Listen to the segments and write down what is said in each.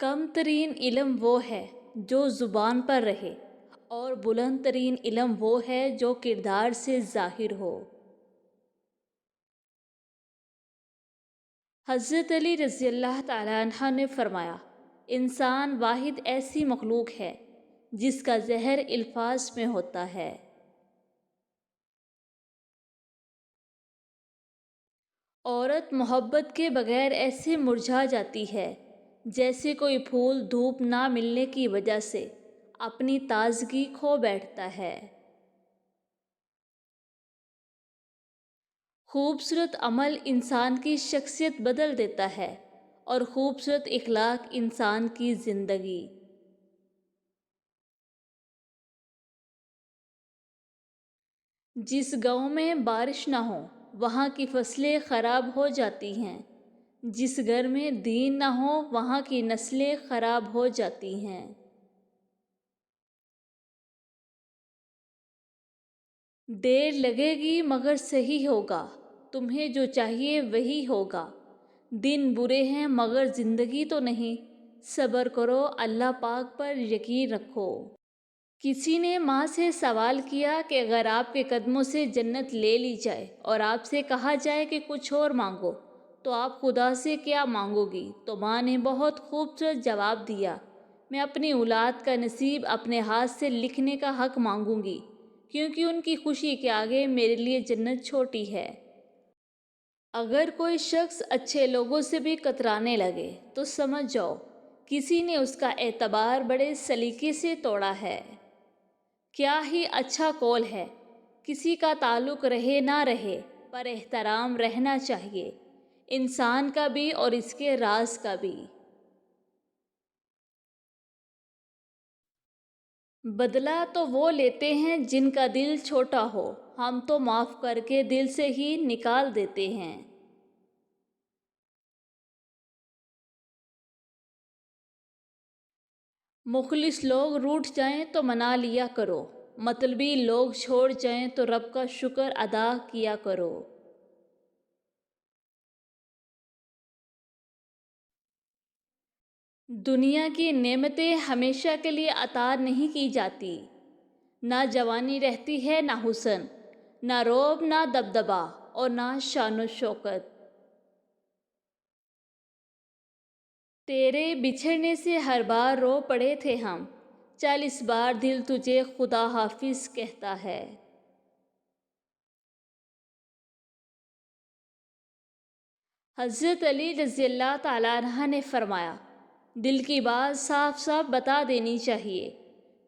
کم ترین علم وہ ہے جو زبان پر رہے، اور بلند ترین علم وہ ہے جو کردار سے ظاہر ہو۔ حضرت علی رضی اللہ تعالیٰ عنہ نے فرمایا، انسان واحد ایسی مخلوق ہے جس کا زہر الفاظ میں ہوتا ہے۔ عورت محبت کے بغیر ایسے مرجھا جاتی ہے جیسے کوئی پھول دھوپ نہ ملنے کی وجہ سے اپنی تازگی کھو بیٹھتا ہے۔ خوبصورت عمل انسان کی شخصیت بدل دیتا ہے اور خوبصورت اخلاق انسان کی زندگی۔ جس گاؤں میں بارش نہ ہو وہاں کی فصلیں خراب ہو جاتی ہیں، جس گھر میں دین نہ ہو وہاں کی نسلیں خراب ہو جاتی ہیں۔ دیر لگے گی مگر صحیح ہوگا، تمہیں جو چاہیے وہی ہوگا۔ دن برے ہیں مگر زندگی تو نہیں، صبر کرو اللہ پاک پر یقین رکھو۔ کسی نے ماں سے سوال کیا کہ اگر آپ کے قدموں سے جنت لے لی جائے اور آپ سے کہا جائے کہ کچھ اور مانگو تو آپ خدا سے کیا مانگو گی؟ تو ماں نے بہت خوبصورت جواب دیا، میں اپنی اولاد کا نصیب اپنے ہاتھ سے لکھنے کا حق مانگوں گی، کیونکہ ان کی خوشی کے آگے میرے لیے جنت چھوٹی ہے۔ اگر کوئی شخص اچھے لوگوں سے بھی کترانے لگے تو سمجھ جاؤ کسی نے اس کا اعتبار بڑے سلیقے سے توڑا ہے۔ کیا ہی اچھا قول ہے، کسی کا تعلق رہے نہ رہے پر احترام رہنا چاہیے، انسان کا بھی اور اس کے راز کا بھی۔ بدلہ تو وہ لیتے ہیں جن کا دل چھوٹا ہو، ہم تو معاف کر کے دل سے ہی نکال دیتے ہیں۔ مخلص لوگ روٹھ جائیں تو منا لیا کرو، مطلبی لوگ چھوڑ جائیں تو رب کا شکر ادا کیا کرو۔ دنیا کی نعمتیں ہمیشہ کے لیے عطا نہیں کی جاتی، نہ جوانی رہتی ہے نہ حسن، نہ رعب نہ دبدبا اور نہ شان و شوکت۔ تیرے بچھڑنے سے ہر بار رو پڑے تھے ہم، 40 بار دل تجھے خدا حافظ کہتا ہے۔ حضرت علی رضی اللہ تعالیٰ عنہ نے فرمایا، دل کی بات صاف صاف بتا دینی چاہیے،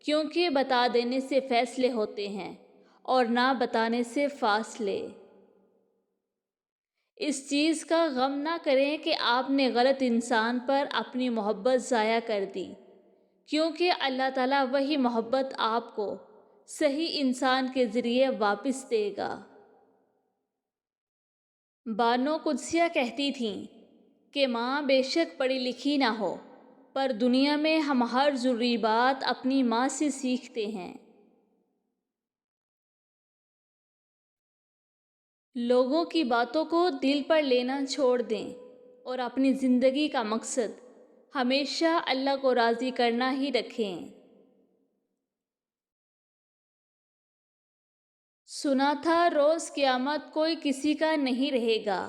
کیونکہ بتا دینے سے فیصلے ہوتے ہیں اور نہ بتانے سے فاصلے۔ اس چیز کا غم نہ کریں کہ آپ نے غلط انسان پر اپنی محبت ضائع کر دی، کیونکہ اللہ تعالیٰ وہی محبت آپ کو صحیح انسان کے ذریعے واپس دے گا۔ بانو قدسیہ کہتی تھیں کہ ماں بے شک پڑھی لکھی نہ ہو، پر دنیا میں ہم ہر ضروری بات اپنی ماں سے سیکھتے ہیں۔ لوگوں کی باتوں کو دل پر لینا چھوڑ دیں اور اپنی زندگی کا مقصد ہمیشہ اللہ کو راضی کرنا ہی رکھیں۔ سنا تھا روز قیامت کوئی کسی کا نہیں رہے گا،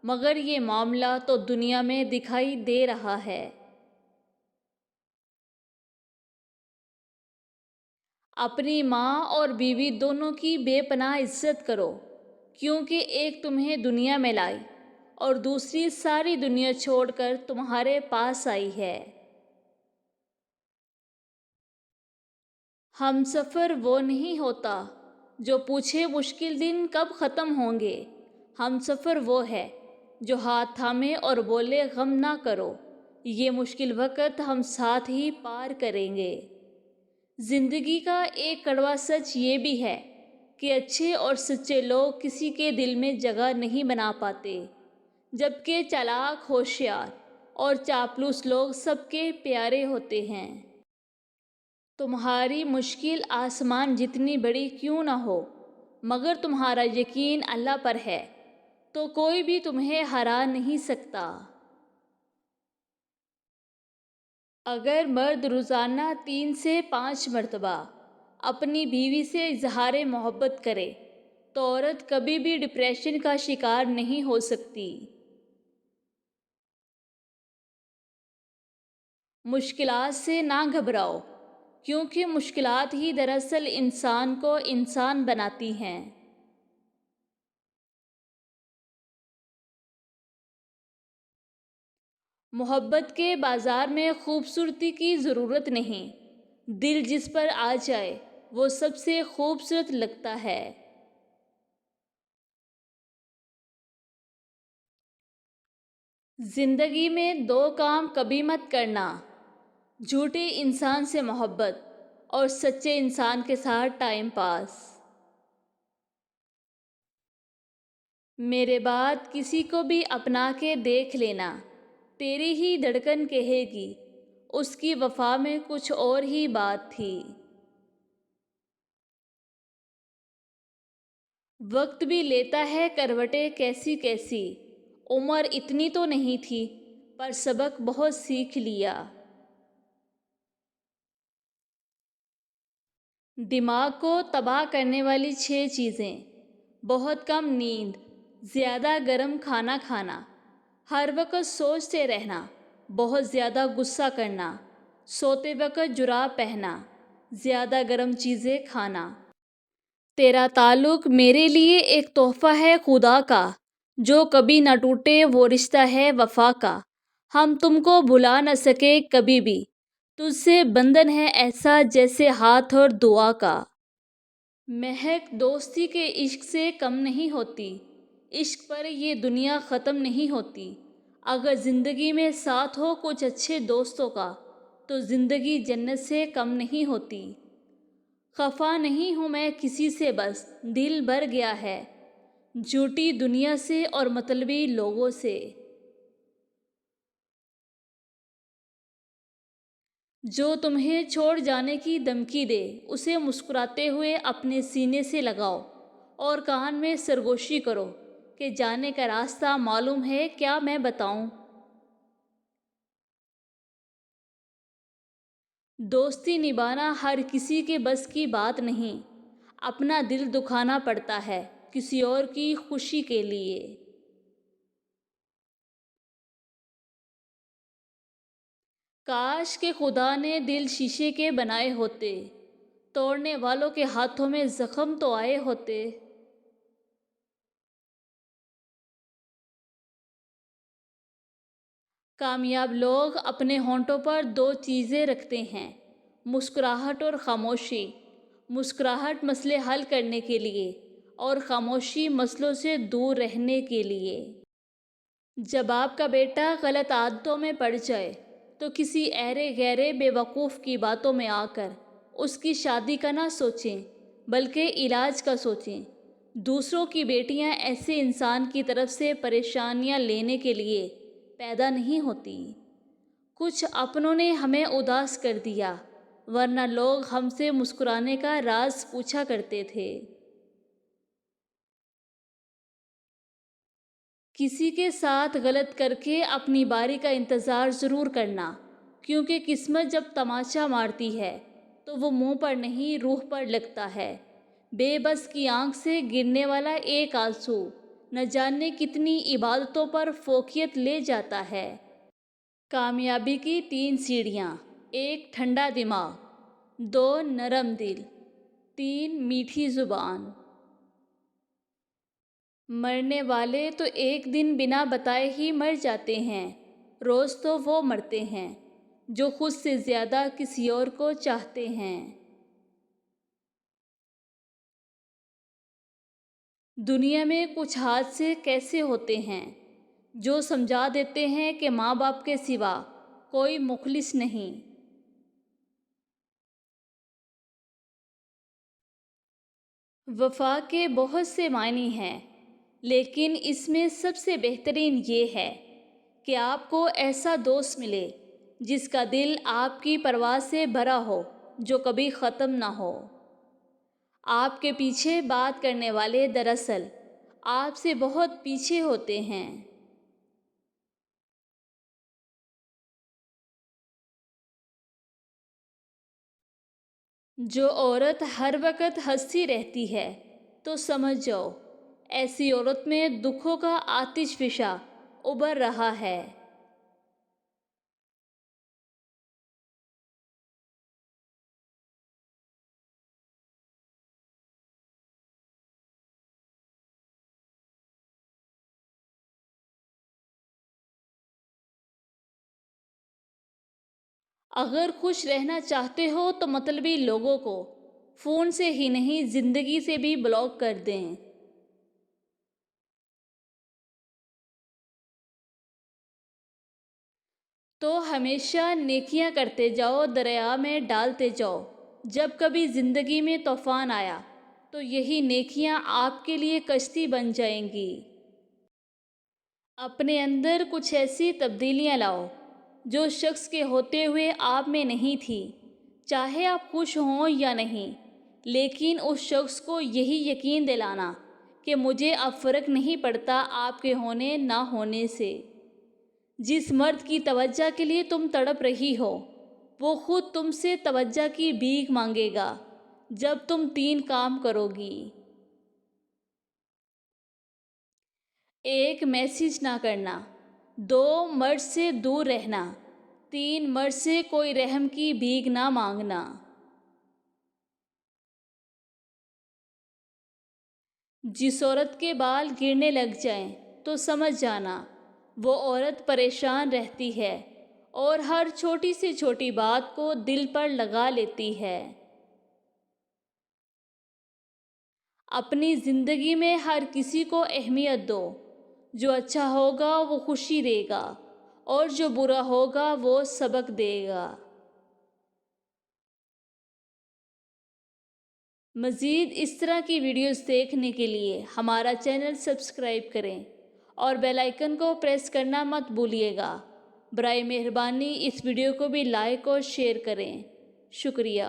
مگر یہ معاملہ تو دنیا میں دکھائی دے رہا ہے۔ اپنی ماں اور بیوی دونوں کی بے پناہ عزت کرو، کیونکہ ایک تمہیں دنیا میں لائی اور دوسری ساری دنیا چھوڑ کر تمہارے پاس آئی ہے۔ ہم سفر وہ نہیں ہوتا جو پوچھے مشکل دن کب ختم ہوں گے، ہم سفر وہ ہے جو ہاتھ تھامے اور بولے غم نہ کرو، یہ مشکل وقت ہم ساتھ ہی پار کریں گے۔ زندگی کا ایک کڑوا سچ یہ بھی ہے کہ اچھے اور سچے لوگ کسی کے دل میں جگہ نہیں بنا پاتے، جبکہ چالاک، ہوشیار اور چاپلوس لوگ سب کے پیارے ہوتے ہیں۔ تمہاری مشکل آسمان جتنی بڑی کیوں نہ ہو، مگر تمہارا یقین اللہ پر ہے تو کوئی بھی تمہیں ہرا نہیں سکتا۔ اگر مرد روزانہ 3 سے 5 مرتبہ اپنی بیوی سے اظہار محبت کرے تو عورت کبھی بھی ڈپریشن کا شکار نہیں ہو سکتی۔ مشکلات سے نہ گھبراؤ، کیونکہ مشکلات ہی دراصل انسان کو انسان بناتی ہیں۔ محبت کے بازار میں خوبصورتی کی ضرورت نہیں، دل جس پر آ جائے وہ سب سے خوبصورت لگتا ہے۔ زندگی میں 2 کام کبھی مت کرنا: جھوٹے انسان سے محبت اور سچے انسان کے ساتھ ٹائم پاس۔ میرے بعد کسی کو بھی اپنا کے دیکھ لینا، تیری ہی دھڑکن کہے گی اس کی وفا میں کچھ اور ہی بات تھی۔ وقت بھی لیتا ہے کروٹیں کیسی کیسی، عمر اتنی تو نہیں تھی پر سبق بہت سیکھ لیا۔ دماغ کو تباہ کرنے والی 6 چیزیں: بہت کم نیند، زیادہ گرم کھانا کھانا، ہر وقت سوچتے رہنا، بہت زیادہ غصہ کرنا، سوتے وقت جراب پہننا، زیادہ گرم چیزیں کھانا۔ تیرا تعلق میرے لیے ایک تحفہ ہے خدا کا، جو کبھی نہ ٹوٹے وہ رشتہ ہے وفا کا۔ ہم تم کو بھلا نہ سکے کبھی بھی، تجھ سے بندھن ہے ایسا جیسے ہاتھ اور دعا کا۔ مہک دوستی کے عشق سے کم نہیں ہوتی، عشق پر یہ دنیا ختم نہیں ہوتی۔ اگر زندگی میں ساتھ ہو کچھ اچھے دوستوں کا تو زندگی جنت سے کم نہیں ہوتی۔ خفا نہیں ہوں میں کسی سے، بس دل بھر گیا ہے جھوٹی دنیا سے اور مطلبی لوگوں سے۔ جو تمہیں چھوڑ جانے کی دھمکی دے اسے مسکراتے ہوئے اپنے سینے سے لگاؤ اور کان میں سرگوشی کرو کہ جانے کا راستہ معلوم ہے کیا میں بتاؤں۔ دوستی نبھانا ہر کسی کے بس کی بات نہیں، اپنا دل دکھانا پڑتا ہے کسی اور کی خوشی کے لیے۔ کاش کہ خدا نے دل شیشے کے بنائے ہوتے، توڑنے والوں کے ہاتھوں میں زخم تو آئے ہوتے۔ کامیاب لوگ اپنے ہونٹوں پر 2 چیزیں رکھتے ہیں: مسکراہٹ اور خاموشی۔ مسکراہٹ مسئلے حل کرنے کے لیے اور خاموشی مسئلوں سے دور رہنے کے لیے۔ جب آپ کا بیٹا غلط عادتوں میں پڑ جائے تو کسی ایرے غیرے بے وقوف کی باتوں میں آ کر اس کی شادی کا نہ سوچیں بلکہ علاج کا سوچیں۔ دوسروں کی بیٹیاں ایسے انسان کی طرف سے پریشانیاں لینے کے لیے پیدا نہیں ہوتی۔ کچھ اپنوں نے ہمیں اداس کر دیا، ورنہ لوگ ہم سے مسکرانے کا راز پوچھا کرتے تھے۔ کسی کے ساتھ غلط کر کے اپنی باری کا انتظار ضرور کرنا، کیونکہ قسمت جب تماچا مارتی ہے تو وہ منہ پر نہیں روح پر لگتا ہے۔ بے بس کی آنکھ سے گرنے والا ایک آنسو نہ جانے کتنی عبادتوں پر فوقیت لے جاتا ہے۔ کامیابی کی 3 سیڑھیاں: 1 ٹھنڈا دماغ، 2 نرم دل، 3 میٹھی زبان۔ مرنے والے تو ایک دن بنا بتائے ہی مر جاتے ہیں، روز تو وہ مرتے ہیں جو خود سے زیادہ کسی اور کو چاہتے ہیں۔ دنیا میں کچھ حادثے کیسے ہوتے ہیں جو سمجھا دیتے ہیں کہ ماں باپ کے سوا کوئی مخلص نہیں۔ وفا کے بہت سے معنی ہیں، لیکن اس میں سب سے بہترین یہ ہے کہ آپ کو ایسا دوست ملے جس کا دل آپ کی پرواہ سے بھرا ہو، جو کبھی ختم نہ ہو۔ آپ کے پیچھے بات کرنے والے دراصل آپ سے بہت پیچھے ہوتے ہیں۔ جو عورت ہر وقت ہنستی رہتی ہے تو سمجھ جاؤ ایسی عورت میں دکھوں کا آتش فشاں ابھر رہا ہے۔ اگر خوش رہنا چاہتے ہو تو مطلبی لوگوں کو فون سے ہی نہیں زندگی سے بھی بلاک کر دیں۔ تو ہمیشہ نیکیاں کرتے جاؤ، دریا میں ڈالتے جاؤ۔ جب کبھی زندگی میں طوفان آیا تو یہی نیکیاں آپ کے لیے کشتی بن جائیں گی۔ اپنے اندر کچھ ایسی تبدیلیاں لاؤ جو شخص کے ہوتے ہوئے آپ میں نہیں تھی۔ چاہے آپ خوش ہوں یا نہیں، لیکن اس شخص کو یہی یقین دلانا کہ مجھے اب فرق نہیں پڑتا آپ کے ہونے نہ ہونے سے۔ جس مرد کی توجہ کے لیے تم تڑپ رہی ہو وہ خود تم سے توجہ کی بھیک مانگے گا جب تم 3 کام کرو گی۔ 1 میسج نہ کرنا، 2 مرد سے دور رہنا، 3 مرد سے کوئی رحم کی بھیک نہ مانگنا۔ جس عورت کے بال گرنے لگ جائیں تو سمجھ جانا وہ عورت پریشان رہتی ہے اور ہر چھوٹی سے چھوٹی بات کو دل پر لگا لیتی ہے۔ اپنی زندگی میں ہر کسی کو اہمیت دو، جو اچھا ہوگا وہ خوشی دے گا اور جو برا ہوگا وہ سبق دے گا۔ مزید اس طرح کی ویڈیوز دیکھنے کے لیے ہمارا چینل سبسکرائب کریں اور بیل آئیکن کو پریس کرنا مت بھولیے گا۔ برائے مہربانی اس ویڈیو کو بھی لائک اور شیئر کریں۔ شکریہ۔